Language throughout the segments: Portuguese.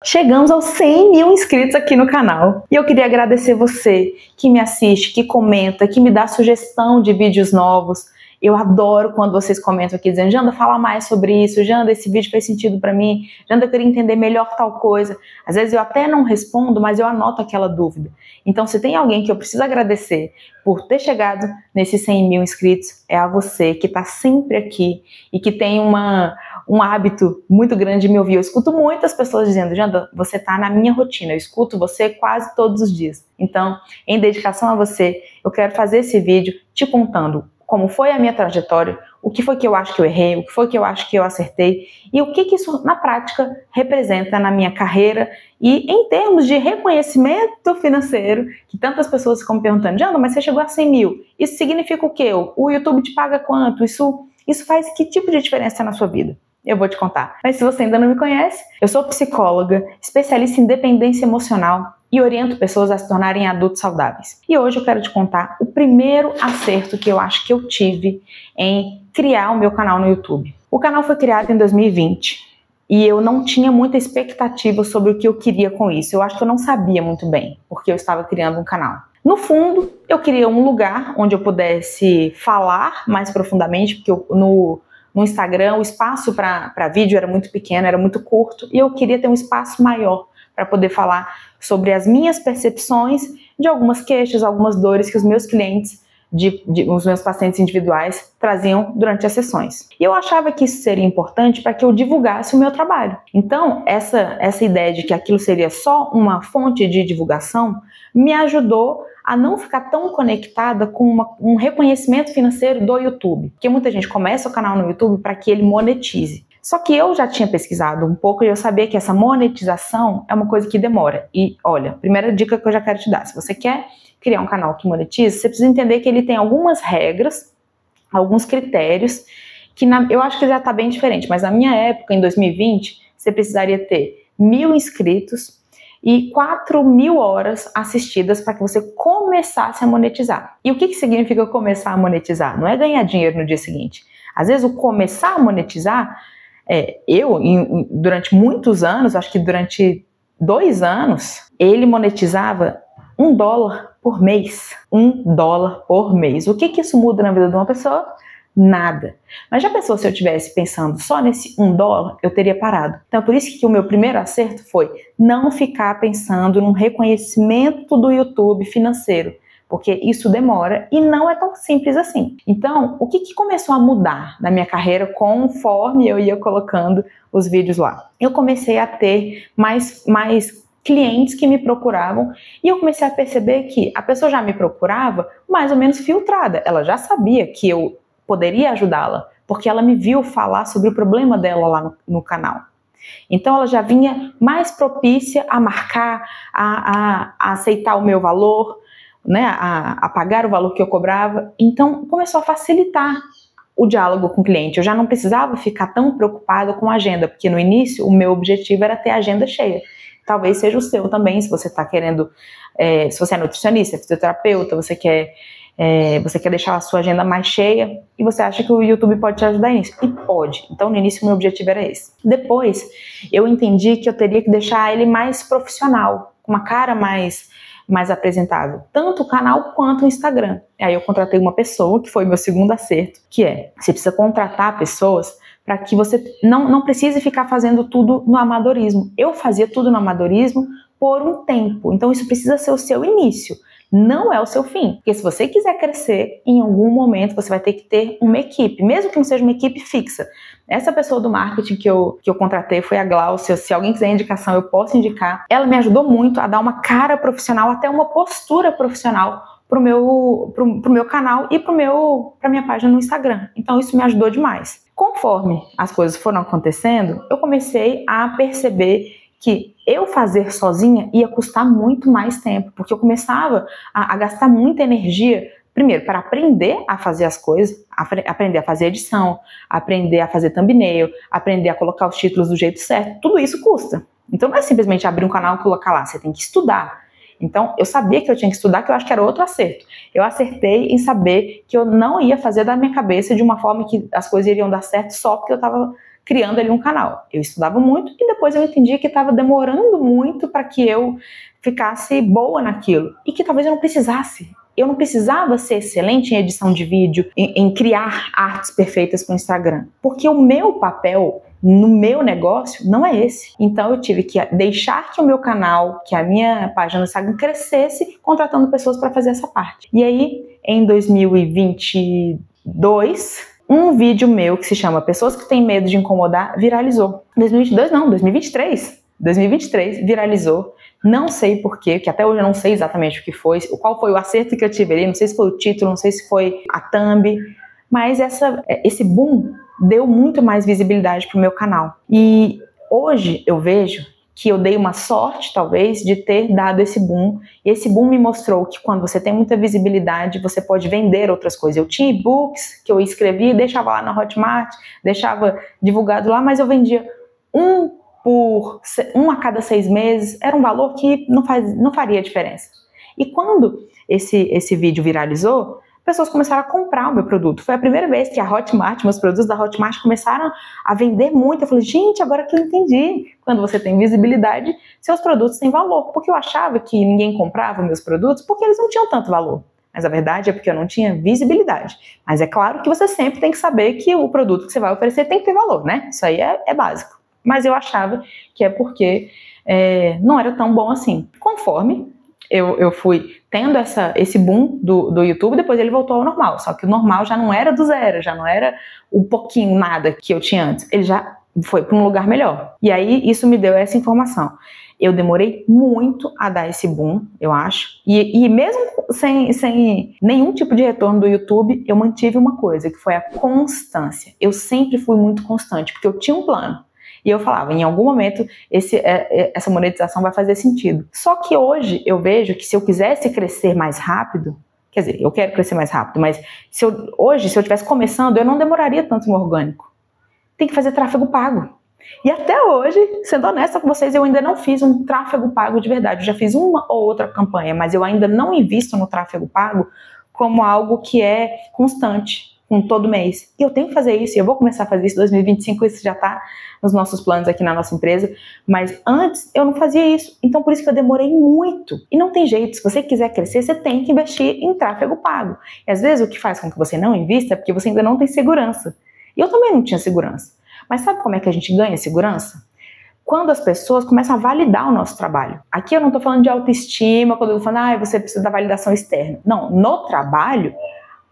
Chegamos aos 100 mil inscritos aqui no canal. E eu queria agradecer você que me assiste, que comenta, que me dá sugestão de vídeos novos. Eu adoro quando vocês comentam aqui dizendo: Janda, fala mais sobre isso, Janda, esse vídeo fez sentido pra mim, Janda, eu queria entender melhor tal coisa. Às vezes eu até não respondo, mas eu anoto aquela dúvida. Então, se tem alguém que eu preciso agradecer por ter chegado nesses 100 mil inscritos, é a você que tá sempre aqui e que tem um hábito muito grande de me ouvir. Eu escuto muitas pessoas dizendo: Janda, você tá na minha rotina, eu escuto você quase todos os dias. Então, em dedicação a você, eu quero fazer esse vídeo te contando como foi a minha trajetória, o que foi que eu acho que eu errei, o que foi que eu acho que eu acertei e o que isso na prática representa na minha carreira e em termos de reconhecimento financeiro, que tantas pessoas ficam me perguntando: Janda, mas você chegou a 100 mil, isso significa o quê? O YouTube te paga quanto? Isso faz que tipo de diferença na sua vida? Eu vou te contar. Mas se você ainda não me conhece, eu sou psicóloga, especialista em dependência emocional e oriento pessoas a se tornarem adultos saudáveis. E hoje eu quero te contar o primeiro acerto que eu acho que eu tive em criar o meu canal no YouTube. O canal foi criado em 2020 e eu não tinha muita expectativa sobre o que eu queria com isso. Eu acho que eu não sabia muito bem porque eu estava criando um canal. No fundo, eu queria um lugar onde eu pudesse falar mais profundamente, porque no Instagram o espaço para vídeo era muito pequeno, era muito curto, e eu queria ter um espaço maior para poder falar sobre as minhas percepções de algumas queixas, algumas dores que os meus clientes, os meus pacientes individuais traziam durante as sessões. E eu achava que isso seria importante para que eu divulgasse o meu trabalho. Então, essa ideia de que aquilo seria só uma fonte de divulgação me ajudou a não ficar tão conectada com um reconhecimento financeiro do YouTube. Porque muita gente começa o canal no YouTube para que ele monetize. Só que eu já tinha pesquisado um pouco e eu sabia que essa monetização é uma coisa que demora. E olha, primeira dica que eu já quero te dar: se você quer criar um canal que monetize, você precisa entender que ele tem algumas regras, alguns critérios, que eu acho que já está bem diferente, mas na minha época, em 2020, você precisaria ter 1.000 inscritos e 4.000 horas assistidas para que você começasse a monetizar. E o que significa começar a monetizar? Não é ganhar dinheiro no dia seguinte. Às vezes o começar a monetizar, durante muitos anos, acho que durante 2 anos, ele monetizava $1 por mês. $1 por mês. O que isso muda na vida de uma pessoa? Nada. Mas já pensou se eu estivesse pensando só nesse $1, eu teria parado. Então, por isso que o meu primeiro acerto foi não ficar pensando num reconhecimento do YouTube financeiro, porque isso demora e não é tão simples assim. Então, o que começou a mudar na minha carreira conforme eu ia colocando os vídeos lá? Eu comecei a ter mais clientes que me procuravam e eu comecei a perceber que a pessoa já me procurava mais ou menos filtrada. Ela já sabia que eu poderia ajudá-la, porque ela me viu falar sobre o problema dela lá no canal. Então ela já vinha mais propícia a marcar, a aceitar o meu valor, né, a pagar o valor que eu cobrava. Então começou a facilitar o diálogo com o cliente. Eu já não precisava ficar tão preocupada com a agenda, porque no início o meu objetivo era ter a agenda cheia. Talvez seja o seu também, se você está querendo, se você é nutricionista, fisioterapeuta, você quer deixar a sua agenda mais cheia e você acha que o YouTube pode te ajudar nisso. E pode. Então, no início, o meu objetivo era esse. Depois, eu entendi que eu teria que deixar ele mais profissional, com uma cara mais apresentável, tanto o canal quanto o Instagram. Aí eu contratei uma pessoa, que foi meu segundo acerto, que você precisa contratar pessoas para que você não precise ficar fazendo tudo no amadorismo. Eu fazia tudo no amadorismo por um tempo, então isso precisa ser o seu início, não é o seu fim. Porque se você quiser crescer, em algum momento você vai ter que ter uma equipe, mesmo que não seja uma equipe fixa. Essa pessoa do marketing que eu contratei foi a Gláucia. Se alguém quiser indicação, eu posso indicar. Ela me ajudou muito a dar uma cara profissional, até uma postura profissional pro meu canal e pra minha página no Instagram. Então isso me ajudou demais. Conforme as coisas foram acontecendo, eu comecei a perceber que eu fazer sozinha ia custar muito mais tempo, porque eu começava a gastar muita energia, primeiro, para aprender a fazer as coisas, aprender a fazer edição, aprender a fazer thumbnail, aprender a colocar os títulos do jeito certo. Tudo isso custa. Então não é simplesmente abrir um canal e colocar lá, você tem que estudar. Então eu sabia que eu tinha que estudar, que eu acho que era outro acerto. Eu acertei em saber que eu não ia fazer da minha cabeça de uma forma que as coisas iriam dar certo só porque eu estava criando ali um canal. Eu estudava muito e depois eu entendi que estava demorando muito para que eu ficasse boa naquilo e que talvez eu não precisasse. Eu não precisava ser excelente em edição de vídeo, em criar artes perfeitas para o Instagram, porque o meu papel no meu negócio não é esse. Então eu tive que deixar que o meu canal, que a minha página do Instagram crescesse, contratando pessoas para fazer essa parte. E aí, em 2022, um vídeo meu que se chama Pessoas que Têm Medo de Incomodar viralizou. 2022 não, 2023. 2023 viralizou. Não sei porquê, que até hoje eu não sei exatamente o que foi, qual foi o acerto que eu tive ali, não sei se foi o título, não sei se foi a thumb, mas esse boom deu muito mais visibilidade para o meu canal. E hoje eu vejo que eu dei uma sorte, talvez, de ter dado esse boom. E esse boom me mostrou que quando você tem muita visibilidade, você pode vender outras coisas. Eu tinha e-books que eu escrevia, deixava lá na Hotmart, deixava divulgado lá, mas eu vendia um a cada 6 meses, era um valor que não faria diferença. E quando esse vídeo viralizou, pessoas começaram a comprar o meu produto. Foi a primeira vez que meus produtos da Hotmart começaram a vender muito. Eu falei, gente, agora que eu entendi. Quando você tem visibilidade, seus produtos têm valor. Porque eu achava que ninguém comprava meus produtos porque eles não tinham tanto valor. Mas a verdade é porque eu não tinha visibilidade. Mas é claro que você sempre tem que saber que o produto que você vai oferecer tem que ter valor, né? Isso aí é básico. Mas eu achava que é porque não era tão bom assim. Conforme eu fui tendo esse boom do YouTube, depois ele voltou ao normal. Só que o normal já não era do zero, já não era o pouquinho nada que eu tinha antes. Ele já foi para um lugar melhor. E aí isso me deu essa informação. Eu demorei muito a dar esse boom, eu acho. E mesmo sem nenhum tipo de retorno do YouTube, eu mantive uma coisa, que foi a constância. Eu sempre fui muito constante, porque eu tinha um plano. E eu falava, em algum momento essa monetização vai fazer sentido. Só que hoje eu vejo que se eu quisesse crescer mais rápido, quer dizer, eu quero crescer mais rápido, mas se eu estivesse começando, eu não demoraria tanto no orgânico. Tem que fazer tráfego pago. E até hoje, sendo honesta com vocês, eu ainda não fiz um tráfego pago de verdade. Eu já fiz uma ou outra campanha, mas eu ainda não invisto no tráfego pago como algo que é constante, todo mês. E eu tenho que fazer isso, e eu vou começar a fazer isso em 2025, isso já está nos nossos planos aqui na nossa empresa, mas antes eu não fazia isso, então por isso que eu demorei muito. E não tem jeito, se você quiser crescer, você tem que investir em tráfego pago. E às vezes o que faz com que você não invista é porque você ainda não tem segurança. E eu também não tinha segurança. Mas sabe como é que a gente ganha segurança? Quando as pessoas começam a validar o nosso trabalho. Aqui eu não estou falando de autoestima, quando eu estou falando, você precisa da validação externa. Não, no trabalho,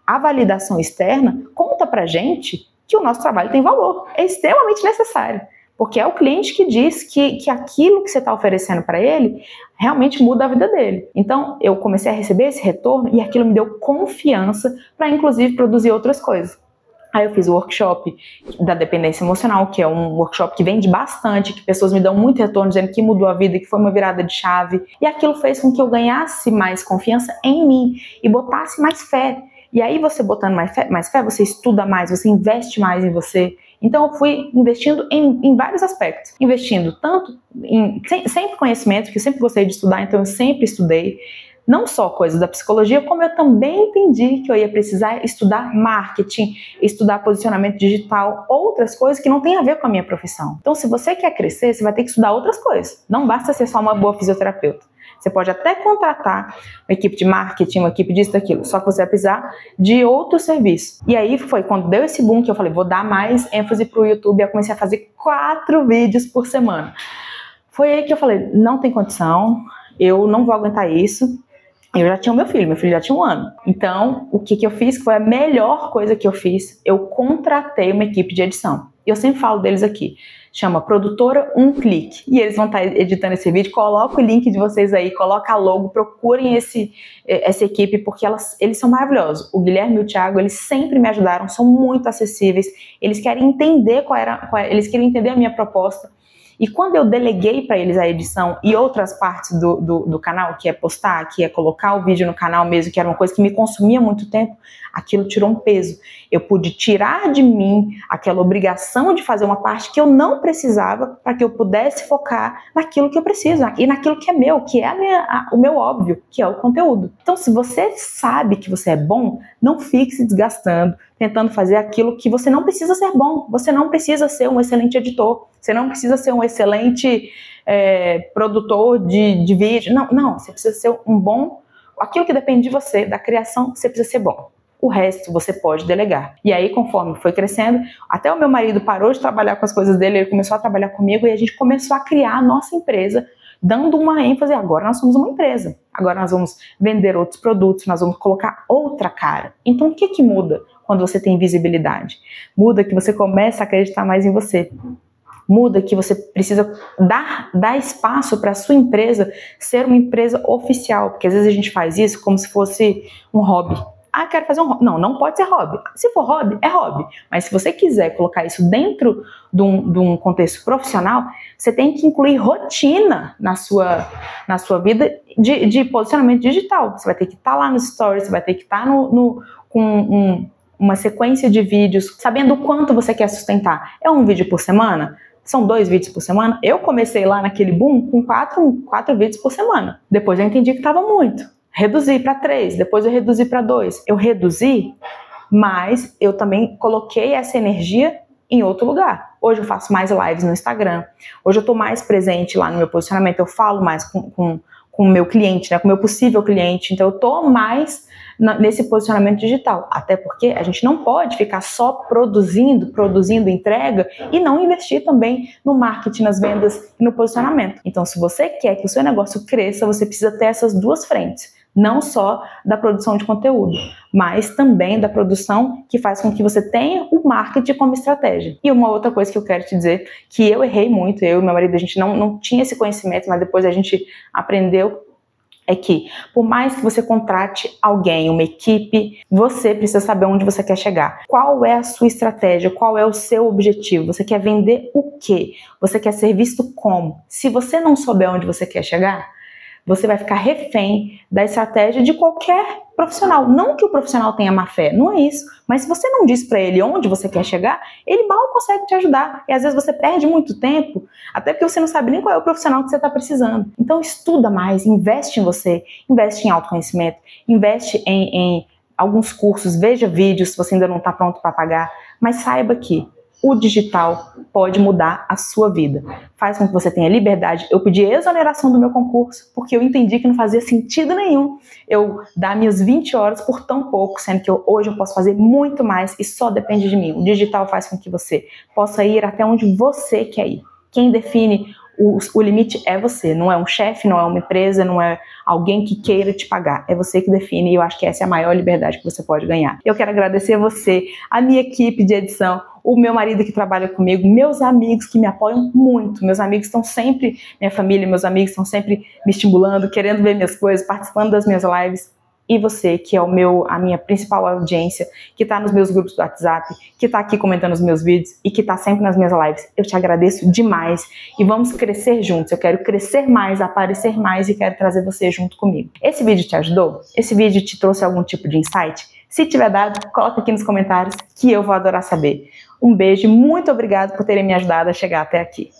a validação externa conta pra gente que o nosso trabalho tem valor. É extremamente necessário. Porque é o cliente que diz que aquilo que você está oferecendo para ele realmente muda a vida dele. Então, eu comecei a receber esse retorno e aquilo me deu confiança para, inclusive, produzir outras coisas. Aí eu fiz o workshop da dependência emocional, que é um workshop que vende bastante, que pessoas me dão muito retorno, dizendo que mudou a vida, que foi uma virada de chave. E aquilo fez com que eu ganhasse mais confiança em mim e botasse mais fé. E aí você botando mais fé, você estuda mais, você investe mais em você. Então eu fui investindo em vários aspectos. Investindo tanto em sempre conhecimento, que eu sempre gostei de estudar, então eu sempre estudei. Não só coisas da psicologia, como eu também entendi que eu ia precisar estudar marketing, estudar posicionamento digital, outras coisas que não tem a ver com a minha profissão. Então se você quer crescer, você vai ter que estudar outras coisas. Não basta ser só uma boa fisioterapeuta. Você pode até contratar uma equipe de marketing, uma equipe disso, daquilo, só que você vai precisar de outro serviço. E aí foi quando deu esse boom que eu falei, vou dar mais ênfase pro YouTube, e eu comecei a fazer 4 vídeos por semana. Foi aí que eu falei, não tem condição, eu não vou aguentar isso. Eu já tinha o meu filho já tinha 1 ano. Então, o que eu fiz, que foi a melhor coisa que eu fiz, eu contratei uma equipe de edição. E eu sempre falo deles aqui. Chama Produtora Um Clique. E eles vão estar editando esse vídeo. Coloca o link de vocês aí, coloca a logo, procurem essa equipe, porque eles são maravilhosos. O Guilherme e o Thiago, eles sempre me ajudaram, são muito acessíveis. Eles querem entender eles querem entender a minha proposta. E quando eu deleguei para eles a edição e outras partes do canal, que é postar, que é colocar o vídeo no canal mesmo, que era uma coisa que me consumia muito tempo, Aquilo tirou um peso. Eu pude tirar de mim aquela obrigação de fazer uma parte que eu não precisava para que eu pudesse focar naquilo que eu preciso e naquilo que é meu, que é o meu óbvio, que é o conteúdo. Então, se você sabe que você é bom, não fique se desgastando, tentando fazer aquilo que você não precisa ser bom. Você não precisa ser um excelente editor, você não precisa ser um excelente produtor de vídeo. Não, você precisa ser um bom... Aquilo que depende de você, da criação, você precisa ser bom. O resto você pode delegar. E aí, conforme foi crescendo, até o meu marido parou de trabalhar com as coisas dele, ele começou a trabalhar comigo e a gente começou a criar a nossa empresa, dando uma ênfase. Agora nós somos uma empresa. Agora nós vamos vender outros produtos, nós vamos colocar outra cara. Então, o que muda quando você tem visibilidade? Muda que você começa a acreditar mais em você. Muda que você precisa dar espaço para a sua empresa ser uma empresa oficial, porque às vezes a gente faz isso como se fosse um hobby. Ah, quero fazer um hobby. Não pode ser hobby. Se for hobby, é hobby. Mas se você quiser colocar isso dentro de um contexto profissional, você tem que incluir rotina na sua vida de posicionamento digital. Você vai ter que estar lá nos stories, você vai ter que estar com uma sequência de vídeos, sabendo o quanto você quer sustentar. É um vídeo por semana? São 2 vídeos por semana? Eu comecei lá naquele boom com 4 vídeos por semana. Depois eu entendi que estava muito. Reduzi para 3, depois eu reduzi para 2. Eu reduzi, mas eu também coloquei essa energia em outro lugar. Hoje eu faço mais lives no Instagram. Hoje eu estou mais presente lá no meu posicionamento. Eu falo mais com o meu cliente, né, com o meu possível cliente. Então eu estou mais nesse posicionamento digital. Até porque a gente não pode ficar só produzindo entrega e não investir também no marketing, nas vendas e no posicionamento. Então, se você quer que o seu negócio cresça, você precisa ter essas duas frentes. Não só da produção de conteúdo, mas também da produção que faz com que você tenha o marketing como estratégia. E uma outra coisa que eu quero te dizer, que eu errei muito, eu e meu marido, a gente não tinha esse conhecimento, mas depois a gente aprendeu, é que por mais que você contrate alguém, uma equipe, você precisa saber onde você quer chegar. Qual é a sua estratégia? Qual é o seu objetivo? Você quer vender o quê? Você quer ser visto como? Se você não souber onde você quer chegar, você vai ficar refém da estratégia de qualquer profissional. Não que o profissional tenha má fé, não é isso. Mas se você não diz para ele onde você quer chegar, ele mal consegue te ajudar. E às vezes você perde muito tempo, até porque você não sabe nem qual é o profissional que você está precisando. Então estuda mais, investe em você, investe em autoconhecimento, investe em alguns cursos, veja vídeos se você ainda não está pronto para pagar, mas saiba que o digital pode mudar a sua vida. Faz com que você tenha liberdade. Eu pedi exoneração do meu concurso, porque eu entendi que não fazia sentido nenhum eu dar minhas 20 horas por tão pouco, sendo que hoje eu posso fazer muito mais e só depende de mim. O digital faz com que você possa ir até onde você quer ir. Quem define o limite é você, não é um chefe, não é uma empresa, não é alguém que queira te pagar, é você que define e eu acho que essa é a maior liberdade que você pode ganhar. Eu quero agradecer a você, a minha equipe de edição, o meu marido que trabalha comigo, meus amigos que me apoiam muito, meus amigos estão sempre, minha família, meus amigos estão sempre me estimulando, querendo ver minhas coisas, participando das minhas lives. E você, que é a minha principal audiência, que está nos meus grupos do WhatsApp, que está aqui comentando os meus vídeos e que está sempre nas minhas lives, eu te agradeço demais e vamos crescer juntos. Eu quero crescer mais, aparecer mais e quero trazer você junto comigo. Esse vídeo te ajudou? Esse vídeo te trouxe algum tipo de insight? Se tiver dado, coloca aqui nos comentários que eu vou adorar saber. Um beijo e muito obrigado por terem me ajudado a chegar até aqui.